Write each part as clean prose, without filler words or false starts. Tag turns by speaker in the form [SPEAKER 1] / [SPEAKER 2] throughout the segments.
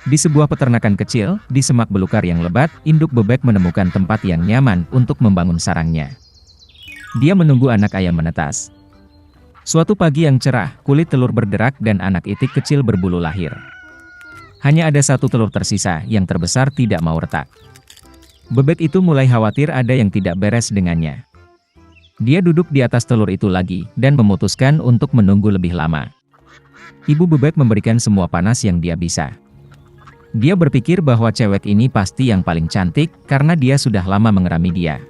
[SPEAKER 1] Di sebuah peternakan kecil, di semak belukar yang lebat, induk bebek menemukan tempat yang nyaman untuk membangun sarangnya. Dia menunggu anak ayam menetas. Suatu pagi yang cerah, kulit telur berderak dan anak itik kecil berbulu lahir. Hanya ada satu telur tersisa, yang terbesar tidak mau retak. Bebek itu mulai khawatir ada yang tidak beres dengannya. Dia duduk di atas telur itu lagi, dan memutuskan untuk menunggu lebih lama. Ibu bebek memberikan semua panas yang dia bisa. Dia berpikir bahwa cewek ini pasti yang paling cantik, karena dia sudah lama mengerami dia.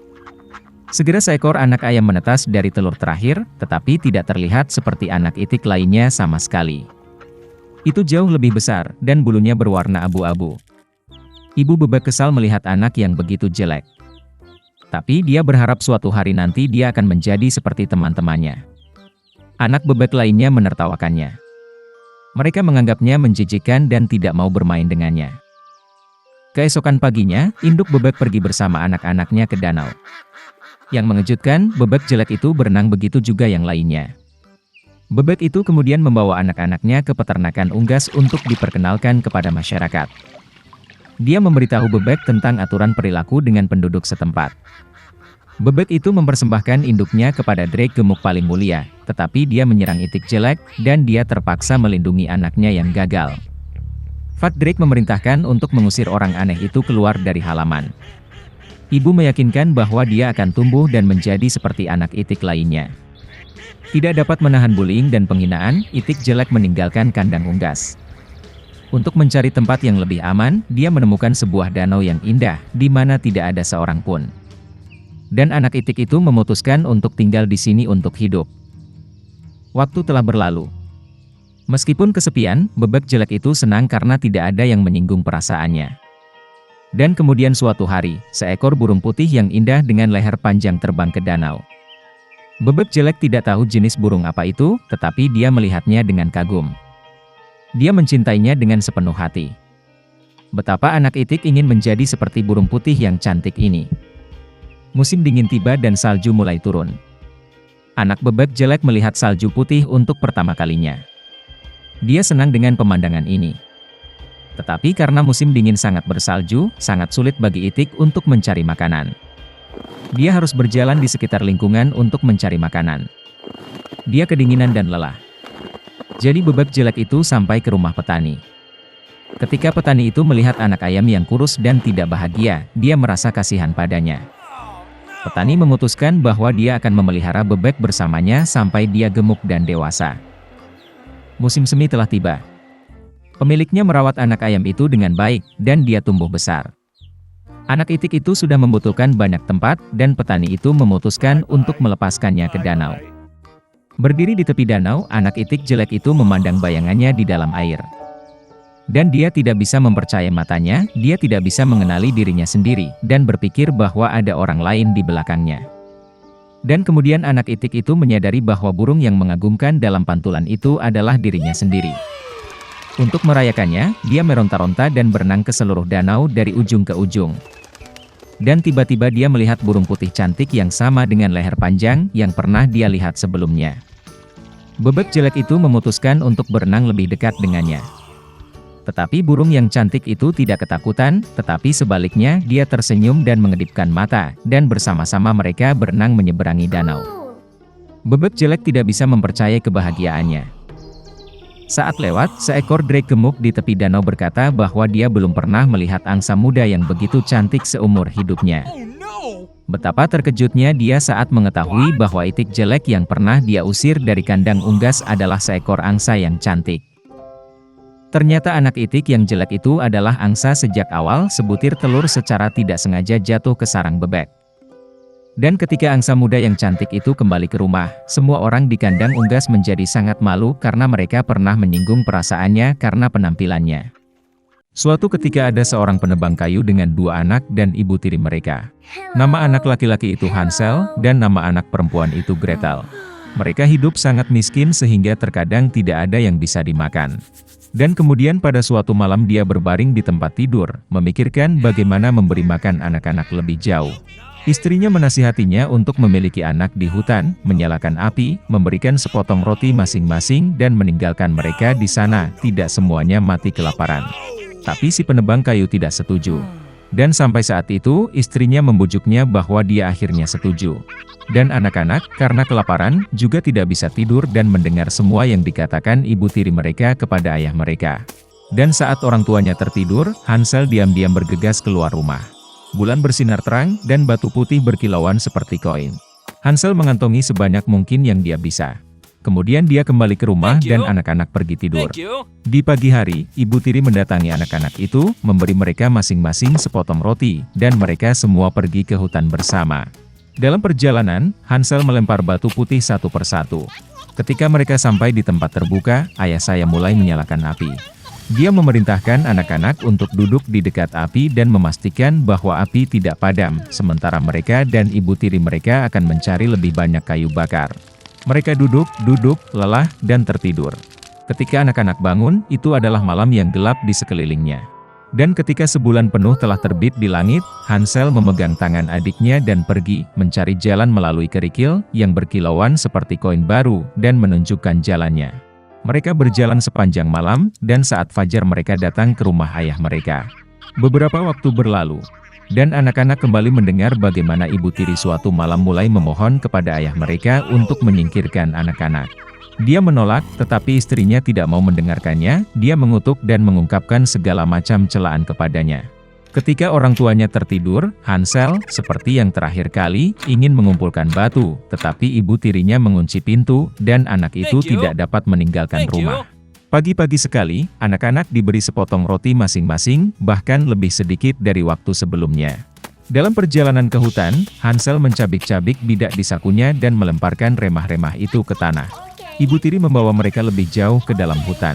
[SPEAKER 1] Segera seekor anak ayam menetas dari telur terakhir, tetapi tidak terlihat seperti anak itik lainnya sama sekali. Itu jauh lebih besar, dan bulunya berwarna abu-abu. Ibu bebek kesal melihat anak yang begitu jelek. Tapi dia berharap suatu hari nanti dia akan menjadi seperti teman-temannya. Anak bebek lainnya menertawakannya. Mereka menganggapnya menjijikkan dan tidak mau bermain dengannya. Keesokan paginya, induk bebek pergi bersama anak-anaknya ke danau. Yang mengejutkan, bebek jelek itu berenang begitu juga yang lainnya. Bebek itu kemudian membawa anak-anaknya ke peternakan unggas untuk diperkenalkan kepada masyarakat. Dia memberitahu bebek tentang aturan perilaku dengan penduduk setempat. Bebek itu mempersembahkan induknya kepada Drake gemuk paling mulia, tetapi dia menyerang itik jelek, dan dia terpaksa melindungi anaknya yang gagal. Fat Drake memerintahkan untuk mengusir orang aneh itu keluar dari halaman. Ibu meyakinkan bahwa dia akan tumbuh dan menjadi seperti anak itik lainnya. Tidak dapat menahan bullying dan penghinaan, itik jelek meninggalkan kandang unggas. Untuk mencari tempat yang lebih aman, dia menemukan sebuah danau yang indah, di mana tidak ada seorang pun. Dan anak itik itu memutuskan untuk tinggal di sini untuk hidup. Waktu telah berlalu. Meskipun kesepian, bebek jelek itu senang karena tidak ada yang menyinggung perasaannya. Dan kemudian suatu hari, seekor burung putih yang indah dengan leher panjang terbang ke danau. Bebek jelek tidak tahu jenis burung apa itu, tetapi dia melihatnya dengan kagum. Dia mencintainya dengan sepenuh hati. Betapa anak itik ingin menjadi seperti burung putih yang cantik ini. Musim dingin tiba dan salju mulai turun. Anak bebek jelek melihat salju putih untuk pertama kalinya. Dia senang dengan pemandangan ini. Tetapi karena musim dingin sangat bersalju, sangat sulit bagi itik untuk mencari makanan. Dia harus berjalan di sekitar lingkungan untuk mencari makanan. Dia kedinginan dan lelah. Jadi bebek jelek itu sampai ke rumah petani. Ketika petani itu melihat anak ayam yang kurus dan tidak bahagia, dia merasa kasihan padanya. Petani memutuskan bahwa dia akan memelihara bebek bersamanya sampai dia gemuk dan dewasa. Musim semi telah tiba. Pemiliknya merawat anak ayam itu dengan baik, dan dia tumbuh besar. Anak itik itu sudah membutuhkan banyak tempat, dan petani itu memutuskan untuk melepaskannya ke danau. Berdiri di tepi danau, anak itik jelek itu memandang bayangannya di dalam air. Dan dia tidak bisa mempercayai matanya, dia tidak bisa mengenali dirinya sendiri, dan berpikir bahwa ada orang lain di belakangnya. Dan kemudian anak itik itu menyadari bahwa burung yang mengagumkan dalam pantulan itu adalah dirinya sendiri. Untuk merayakannya, dia meronta-ronta dan berenang ke seluruh danau dari ujung ke ujung. Dan tiba-tiba dia melihat burung putih cantik yang sama dengan leher panjang yang pernah dia lihat sebelumnya. Bebek jelek itu memutuskan untuk berenang lebih dekat dengannya. Tetapi burung yang cantik itu tidak ketakutan, tetapi sebaliknya dia tersenyum dan mengedipkan mata, dan bersama-sama mereka berenang menyeberangi danau. Bebek jelek tidak bisa mempercayai kebahagiaannya. Saat lewat, seekor drake gemuk di tepi danau berkata bahwa dia belum pernah melihat angsa muda yang begitu cantik seumur hidupnya. Betapa terkejutnya dia saat mengetahui bahwa itik jelek yang pernah dia usir dari kandang unggas adalah seekor angsa yang cantik. Ternyata anak itik yang jelek itu adalah angsa sejak awal. Sebutir telur secara tidak sengaja jatuh ke sarang bebek. Dan ketika angsa muda yang cantik itu kembali ke rumah, semua orang di kandang unggas menjadi sangat malu karena mereka pernah menyinggung perasaannya karena penampilannya. Suatu ketika ada seorang penebang kayu dengan dua anak dan ibu tiri mereka. Nama anak laki-laki itu Hansel, dan nama anak perempuan itu Gretel. Mereka hidup sangat miskin sehingga terkadang tidak ada yang bisa dimakan. Dan kemudian pada suatu malam dia berbaring di tempat tidur, memikirkan bagaimana memberi makan anak-anak lebih jauh. Istrinya menasihatinya untuk memiliki anak di hutan, menyalakan api, memberikan sepotong roti masing-masing dan meninggalkan mereka di sana, tidak semuanya mati kelaparan. Tapi si penebang kayu tidak setuju. Dan sampai saat itu, istrinya membujuknya bahwa dia akhirnya setuju. Dan anak-anak, karena kelaparan, juga tidak bisa tidur dan mendengar semua yang dikatakan ibu tiri mereka kepada ayah mereka. Dan saat orang tuanya tertidur, Hansel diam-diam bergegas keluar rumah. Bulan bersinar terang, dan batu putih berkilauan seperti koin. Hansel mengantongi sebanyak mungkin yang dia bisa. Kemudian dia kembali ke rumah dan anak-anak pergi tidur. Di pagi hari, ibu tiri mendatangi anak-anak itu, memberi mereka masing-masing sepotong roti, dan mereka semua pergi ke hutan bersama. Dalam perjalanan, Hansel melempar batu putih satu persatu. Ketika mereka sampai di tempat terbuka, ayah saya mulai menyalakan api. Dia memerintahkan anak-anak untuk duduk di dekat api dan memastikan bahwa api tidak padam, sementara mereka dan ibu tiri mereka akan mencari lebih banyak kayu bakar. Mereka duduk, lelah, dan tertidur. Ketika anak-anak bangun, itu adalah malam yang gelap di sekelilingnya. Dan ketika sebulan penuh telah terbit di langit, Hansel memegang tangan adiknya dan pergi, mencari jalan melalui kerikil, yang berkilauan seperti koin baru, dan menunjukkan jalannya. Mereka berjalan sepanjang malam, dan saat fajar mereka datang ke rumah ayah mereka. Beberapa waktu berlalu, dan anak-anak kembali mendengar bagaimana ibu tiri suatu malam mulai memohon kepada ayah mereka untuk menyingkirkan anak-anak. Dia menolak, tetapi istrinya tidak mau mendengarkannya. Dia mengutuk dan mengungkapkan segala macam celaan kepadanya. Ketika orang tuanya tertidur, Hansel, seperti yang terakhir kali, ingin mengumpulkan batu, tetapi ibu tirinya mengunci pintu, dan anak itu tidak dapat meninggalkan rumah. Pagi-pagi sekali, anak-anak diberi sepotong roti masing-masing, bahkan lebih sedikit dari waktu sebelumnya. Dalam perjalanan ke hutan, Hansel mencabik-cabik bidak di sakunya dan melemparkan remah-remah itu ke tanah. Ibu tiri membawa mereka lebih jauh ke dalam hutan.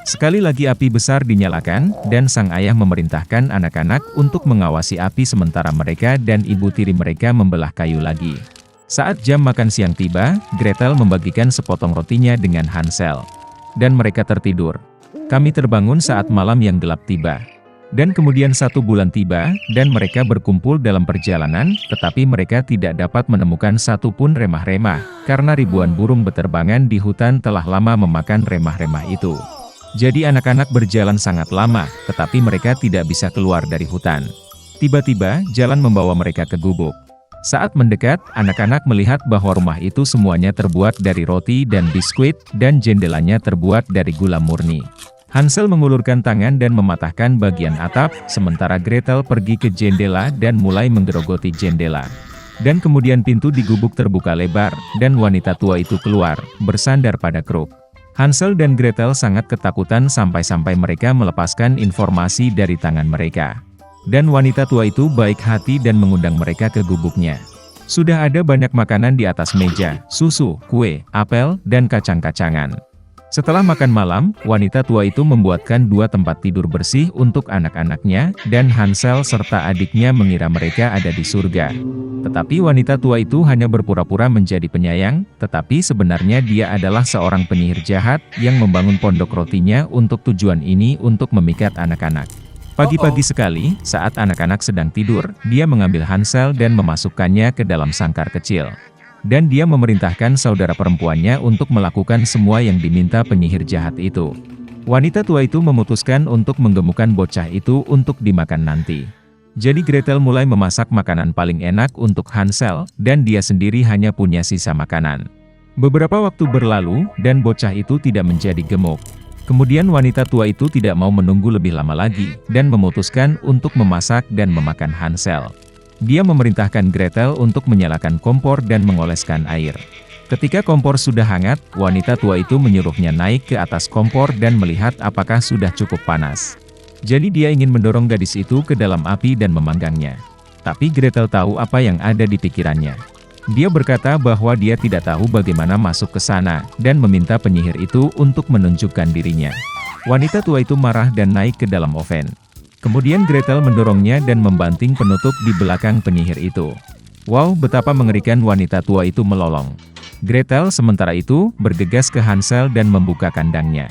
[SPEAKER 1] Sekali lagi api besar dinyalakan, dan sang ayah memerintahkan anak-anak untuk mengawasi api sementara mereka dan ibu tiri mereka membelah kayu lagi. Saat jam makan siang tiba, Gretel membagikan sepotong rotinya dengan Hansel. Dan mereka tertidur. Kami terbangun saat malam yang gelap tiba. Dan kemudian 1 bulan tiba, dan mereka berkumpul dalam perjalanan, tetapi mereka tidak dapat menemukan satu pun remah-remah, karena ribuan burung beterbangan di hutan telah lama memakan remah-remah itu. Jadi anak-anak berjalan sangat lama, tetapi mereka tidak bisa keluar dari hutan. Tiba-tiba, jalan membawa mereka ke gubuk. Saat mendekat, anak-anak melihat bahwa rumah itu semuanya terbuat dari roti dan biskuit, dan jendelanya terbuat dari gula murni. Hansel mengulurkan tangan dan mematahkan bagian atap, sementara Gretel pergi ke jendela dan mulai menggerogoti jendela. Dan kemudian pintu di gubuk terbuka lebar, dan wanita tua itu keluar, bersandar pada kruk. Hansel dan Gretel sangat ketakutan sampai-sampai mereka melepaskan informasi dari tangan mereka. Dan wanita tua itu baik hati dan mengundang mereka ke gubuknya. Sudah ada banyak makanan di atas meja, susu, kue, apel, dan kacang-kacangan. Setelah makan malam, wanita tua itu membuatkan 2 tempat tidur bersih untuk anak-anaknya, dan Hansel serta adiknya mengira mereka ada di surga. Tetapi wanita tua itu hanya berpura-pura menjadi penyayang, tetapi sebenarnya dia adalah seorang penyihir jahat, yang membangun pondok rotinya untuk tujuan ini untuk memikat anak-anak. Pagi-pagi sekali, saat anak-anak sedang tidur, dia mengambil Hansel dan memasukkannya ke dalam sangkar kecil. Dan dia memerintahkan saudara perempuannya untuk melakukan semua yang diminta penyihir jahat itu. Wanita tua itu memutuskan untuk menggemukkan bocah itu untuk dimakan nanti. Jadi Gretel mulai memasak makanan paling enak untuk Hansel, dan dia sendiri hanya punya sisa makanan. Beberapa waktu berlalu, dan bocah itu tidak menjadi gemuk. Kemudian wanita tua itu tidak mau menunggu lebih lama lagi, dan memutuskan untuk memasak dan memakan Hansel. Dia memerintahkan Gretel untuk menyalakan kompor dan mengoleskan air. Ketika kompor sudah hangat, wanita tua itu menyuruhnya naik ke atas kompor dan melihat apakah sudah cukup panas. Jadi dia ingin mendorong gadis itu ke dalam api dan memanggangnya. Tapi Gretel tahu apa yang ada di pikirannya. Dia berkata bahwa dia tidak tahu bagaimana masuk ke sana, dan meminta penyihir itu untuk menunjukkan dirinya. Wanita tua itu marah dan naik ke dalam oven. Kemudian Gretel mendorongnya dan membanting penutup di belakang penyihir itu. Wow, betapa mengerikan wanita tua itu melolong. Gretel sementara itu bergegas ke Hansel dan membuka kandangnya.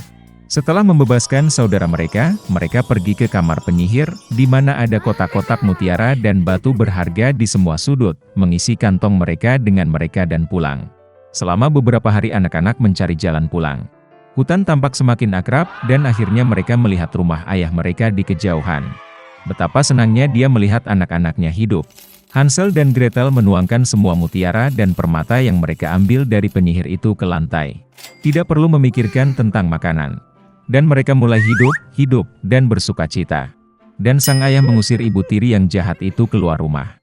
[SPEAKER 1] Setelah membebaskan saudara mereka pergi ke kamar penyihir, di mana ada kotak-kotak mutiara dan batu berharga di semua sudut, mengisi kantong mereka dengan mereka dan pulang. Selama beberapa hari anak-anak mencari jalan pulang. Hutan tampak semakin akrab, dan akhirnya mereka melihat rumah ayah mereka di kejauhan. Betapa senangnya dia melihat anak-anaknya hidup. Hansel dan Gretel menuangkan semua mutiara dan permata yang mereka ambil dari penyihir itu ke lantai. Tidak perlu memikirkan tentang makanan. Dan mereka mulai hidup, dan bersukacita. Dan sang ayah mengusir ibu tiri yang jahat itu keluar rumah.